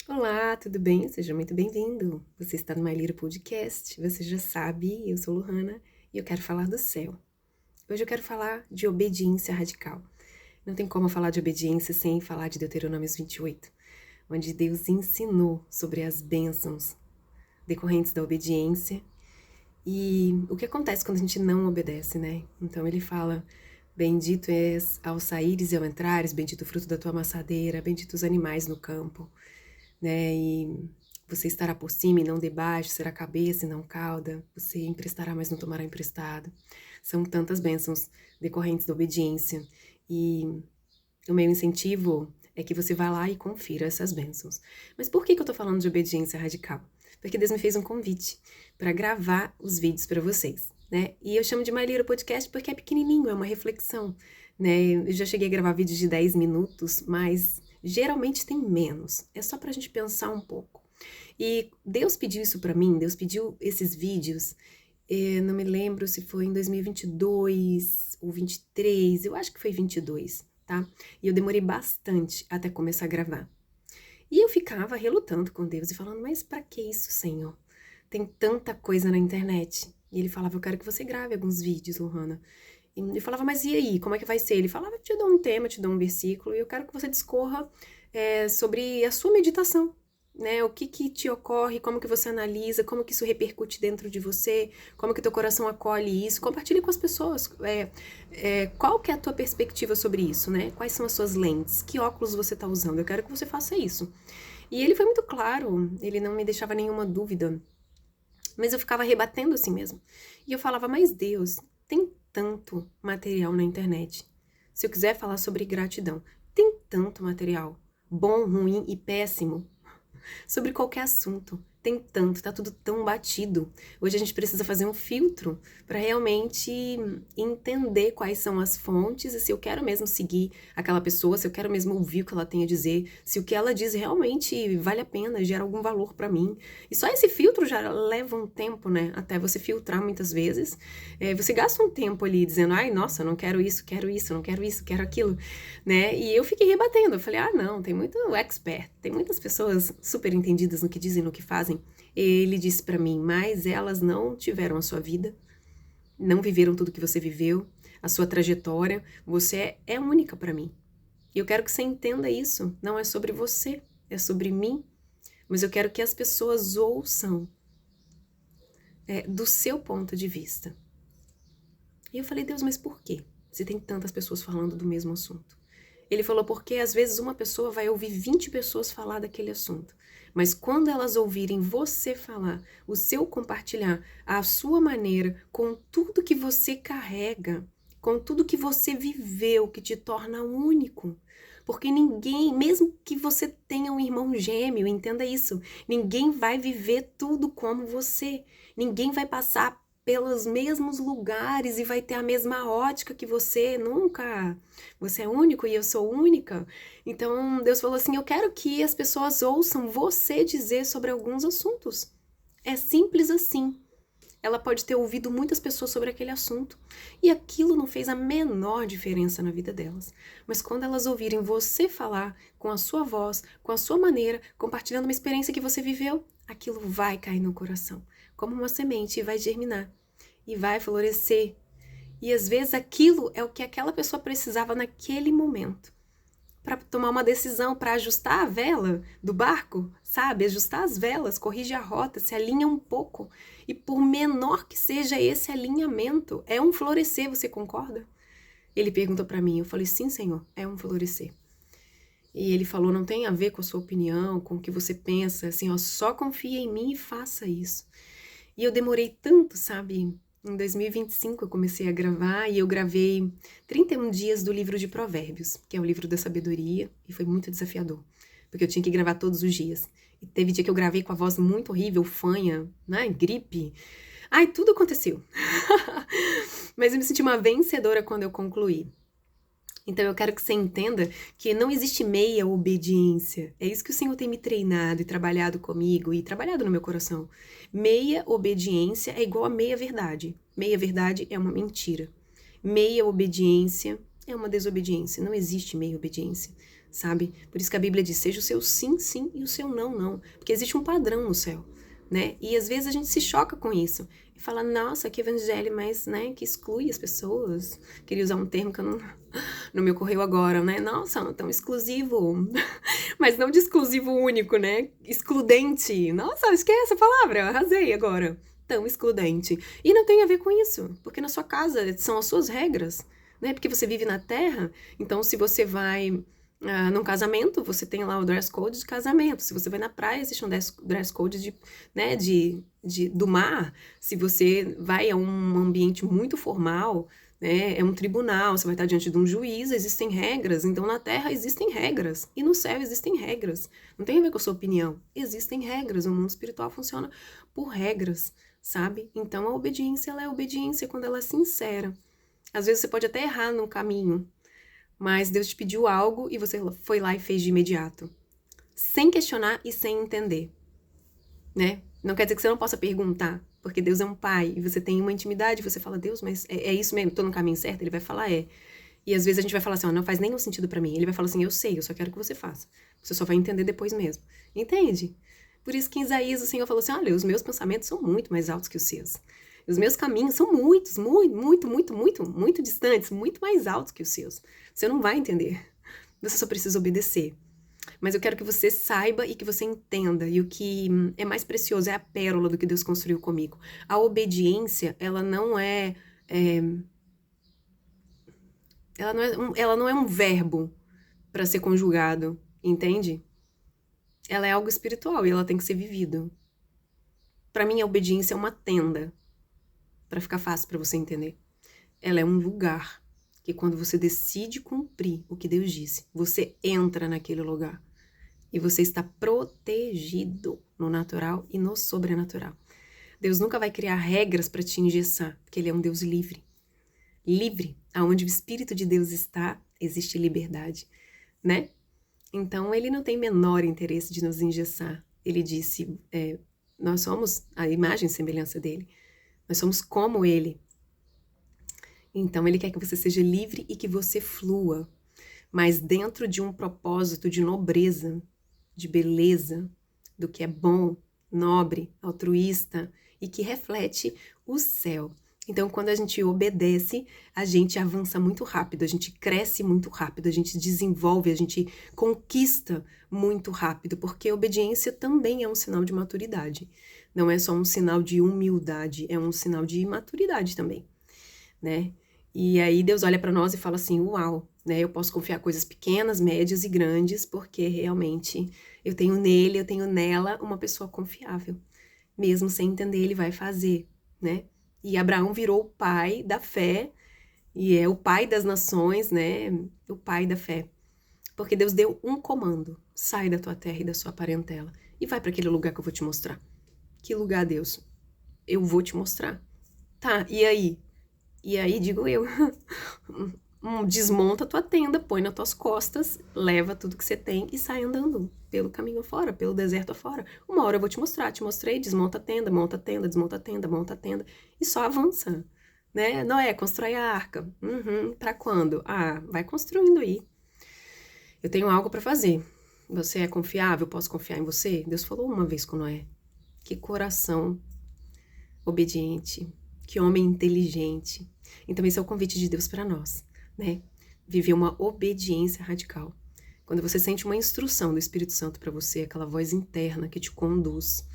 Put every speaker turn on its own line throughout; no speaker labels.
Olá, tudo bem? Seja muito bem-vindo. Você está no My Little Podcast. Você já sabe, eu sou Lohana e eu quero falar do céu. Hoje eu quero falar de obediência radical. Não tem como eu falar de obediência sem falar de Deuteronômios 28, onde Deus ensinou sobre as bênçãos decorrentes da obediência e o que acontece quando a gente não obedece, né? Então ele fala: Bendito és ao saíres e ao entrares, bendito o fruto da tua amassadeira, bendito os animais no campo, né? E você estará por cima e não debaixo, será cabeça e não cauda, você emprestará, mas não tomará emprestado. São tantas bênçãos decorrentes da obediência. E o meu incentivo é que você vá lá e confira essas bênçãos. Mas por que eu tô falando de obediência radical? Porque Deus me fez um convite para gravar os vídeos para vocês, né? E eu chamo de My Little Podcast porque é pequenininho, é uma reflexão, né? Eu já cheguei a gravar vídeos de 10 minutos, mas geralmente tem menos. É só pra gente pensar um pouco. E Deus pediu isso pra mim, Deus pediu esses vídeos, não me lembro se foi em 2022 ou 23, eu acho que foi 22, tá? E eu demorei bastante até começar a gravar. E eu ficava relutando com Deus e falando, mas pra que isso, Senhor? Tem tanta coisa na internet. E ele falava, eu quero que você grave alguns vídeos, Lohana. E eu falava, mas e aí, como é que vai ser? Ele falava, te dou um tema, te dou um versículo, e eu quero que você discorra sobre a sua meditação, né? O que que te ocorre, como que você analisa, como que isso repercute dentro de você, como que teu coração acolhe isso, compartilhe com as pessoas. Qual que é a tua perspectiva sobre isso, né? Quais são as suas lentes? Que óculos você está usando? Eu quero que você faça isso. E ele foi muito claro, ele não me deixava nenhuma dúvida, mas eu ficava rebatendo assim mesmo. E eu falava, mas Deus, tem tanto material na internet. Se eu quiser falar sobre gratidão, tem tanto material, bom, ruim e péssimo, sobre qualquer assunto. Tem tanto, tá tudo tão batido. Hoje a gente precisa fazer um filtro para realmente entender quais são as fontes e se eu quero mesmo seguir aquela pessoa, se eu quero mesmo ouvir o que ela tem a dizer, se o que ela diz realmente vale a pena, gera algum valor para mim. E só esse filtro já leva um tempo, né? Até você filtrar muitas vezes. Você gasta um tempo ali dizendo, ai, nossa, não quero isso, não quero isso, quero aquilo, né? E eu fiquei rebatendo. Eu falei, ah, não, tem muito expert, tem muitas pessoas super entendidas no que dizem, no que fazem. Ele disse para mim, mas elas não tiveram a sua vida, não viveram tudo que você viveu, a sua trajetória, você é única para mim. E eu quero que você entenda isso, não é sobre você, é sobre mim, mas eu quero que as pessoas ouçam do seu ponto de vista. E eu falei, Deus, mas por quê? Se tem tantas pessoas falando do mesmo assunto. Ele falou, porque às vezes uma pessoa vai ouvir 20 pessoas falar daquele assunto. Mas quando elas ouvirem você falar, o seu compartilhar, a sua maneira, com tudo que você carrega, com tudo que você viveu, que te torna único. Porque ninguém, mesmo que você tenha um irmão gêmeo, entenda isso, ninguém vai viver tudo como você. Ninguém vai passar pelos mesmos lugares e vai ter a mesma ótica que você, nunca. Você é único e eu sou única. Então, Deus falou assim: eu quero que as pessoas ouçam você dizer sobre alguns assuntos. É simples assim. Ela pode ter ouvido muitas pessoas sobre aquele assunto e aquilo não fez a menor diferença na vida delas. Mas quando elas ouvirem você falar com a sua voz, com a sua maneira, compartilhando uma experiência que você viveu, aquilo vai cair no coração, como uma semente, e vai germinar e vai florescer. E às vezes aquilo é o que aquela pessoa precisava naquele momento para tomar uma decisão, para ajustar a vela do barco, sabe? Ajustar as velas, corrige a rota, se alinha um pouco. E por menor que seja esse alinhamento, é um florescer, você concorda? Ele perguntou para mim, eu falei, sim, Senhor, é um florescer. E ele falou, não tem a ver com a sua opinião, com o que você pensa, assim, ó, só confia em mim e faça isso. E eu demorei tanto, sabe? Em 2025 eu comecei a gravar e eu gravei 31 dias do livro de Provérbios, que é o livro da sabedoria, e foi muito desafiador, porque eu tinha que gravar todos os dias. E teve dia que eu gravei com a voz muito horrível, fanha, né, gripe. Ai, tudo aconteceu. Mas eu me senti uma vencedora quando eu concluí. Então eu quero que você entenda que não existe meia obediência. É isso que o Senhor tem me treinado e trabalhado comigo e trabalhado no meu coração. Meia obediência é igual a meia verdade. Meia verdade é uma mentira. Meia obediência é uma desobediência. Não existe meia obediência. sabe? Por isso que a Bíblia diz, seja o seu sim, sim e o seu não, não. Porque existe um padrão no céu, né? E às vezes a gente se choca com isso. E fala, nossa, que evangelho, mas, né, que exclui as pessoas. Queria usar um termo que não me ocorreu agora, né? Nossa, tão exclusivo. Mas não de exclusivo único, né? Excludente. Nossa, esquece a palavra, arrasei agora. Tão excludente. E não tem a ver com isso, porque na sua casa são as suas regras, né? Porque você vive na Terra, então se você vai num casamento, você tem lá o dress code de casamento. Se você vai na praia, existe um dress code né, do mar. Se você vai a um ambiente muito formal, né, é um tribunal, você vai estar diante de um juiz, existem regras. Então, na Terra existem regras. E no céu existem regras. Não tem a ver com a sua opinião. Existem regras. O mundo espiritual funciona por regras, sabe? Então, a obediência, ela é obediência quando ela é sincera. Às vezes você pode até errar no caminho, mas Deus te pediu algo e você foi lá e fez de imediato. Sem questionar e sem entender, né? Não quer dizer que você não possa perguntar, porque Deus é um pai e você tem uma intimidade, você fala, Deus, mas é isso mesmo? Tô no caminho certo? Ele vai falar, é. E às vezes a gente vai falar assim, não faz nenhum sentido pra mim. Ele vai falar assim, eu sei, eu só quero que você faça. Você só vai entender depois mesmo. Entende? Por isso que em Isaías o Senhor falou assim, olha, os meus pensamentos são muito mais altos que os seus. Os meus caminhos são muito distantes, muito mais altos que os seus. Você não vai entender. Você só precisa obedecer. Mas eu quero que você saiba e que você entenda. E o que é mais precioso é a pérola do que Deus construiu comigo. A obediência, ela não é ela não é um verbo para ser conjugado, entende? Ela é algo espiritual e ela tem que ser vivido. Para mim, a obediência é uma tenda, para ficar fácil para você entender. Ela é um lugar que quando você decide cumprir o que Deus disse, você entra naquele lugar e você está protegido no natural e no sobrenatural. Deus nunca vai criar regras para te engessar, porque Ele é um Deus livre. Livre, aonde o Espírito de Deus está, existe liberdade, né? Então, Ele não tem menor interesse de nos engessar. Ele disse, nós somos a imagem e semelhança dEle. Nós somos como Ele. Então, Ele quer que você seja livre e que você flua, mas dentro de um propósito de nobreza, de beleza, do que é bom, nobre, altruísta e que reflete o céu. Então, quando a gente obedece, a gente avança muito rápido, a gente cresce muito rápido, a gente desenvolve, a gente conquista muito rápido, porque a obediência também é um sinal de maturidade. Não é só um sinal de humildade, é um sinal de maturidade também, né? E aí Deus olha para nós e fala assim, uau, né? Eu posso confiar coisas pequenas, médias e grandes, porque realmente eu tenho nele, eu tenho nela uma pessoa confiável. Mesmo sem entender, ele vai fazer, né? E Abraão virou o pai da fé, e é o pai das nações, né? O pai da fé. Porque Deus deu um comando, sai da tua terra e da sua parentela, e vai para aquele lugar que eu vou te mostrar. Que lugar, Deus? Eu vou te mostrar. Tá, e aí? E aí, digo eu, desmonta a tua tenda, põe nas tuas costas, leva tudo que você tem e sai andando pelo caminho afora, pelo deserto afora. Uma hora eu vou te mostrar, te mostrei, desmonta a tenda, monta a tenda, desmonta a tenda, monta a tenda e só avança, né? Noé, constrói a arca. Pra quando? Ah, vai construindo aí. Eu tenho algo pra fazer. Você é confiável? Posso confiar em você? Deus falou uma vez com Noé. Que coração obediente, que homem inteligente. Então esse é o convite de Deus para nós, né? Viver uma obediência radical. Quando você sente uma instrução do Espírito Santo para você, aquela voz interna que te conduz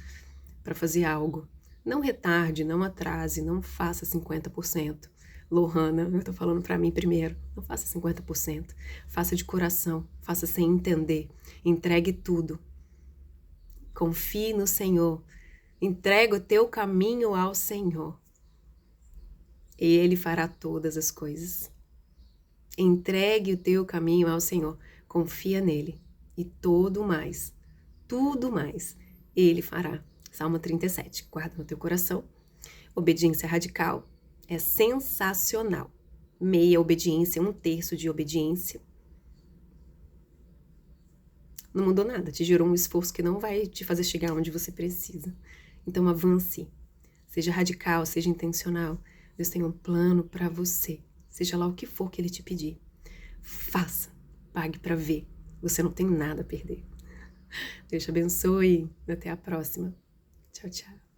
para fazer algo, não retarde, não atrase, não faça 50%. Lohana, eu tô falando para mim primeiro, não faça 50%. Faça de coração, faça sem entender. Entregue tudo. Confie no Senhor. Entrega o teu caminho ao Senhor. Ele fará todas as coisas. Entregue o teu caminho ao Senhor. Confia nele. E tudo mais, Ele fará. Salmo 37. Guarda no teu coração. Obediência radical é sensacional. Meia obediência, 1/3 de obediência. Não mudou nada. Te gerou um esforço que não vai te fazer chegar onde você precisa. Então avance. Seja radical, seja intencional. Deus tem um plano para você, seja lá o que for que Ele te pedir. Faça, pague para ver. Você não tem nada a perder. Deus te abençoe. Até a próxima. Tchau, tchau.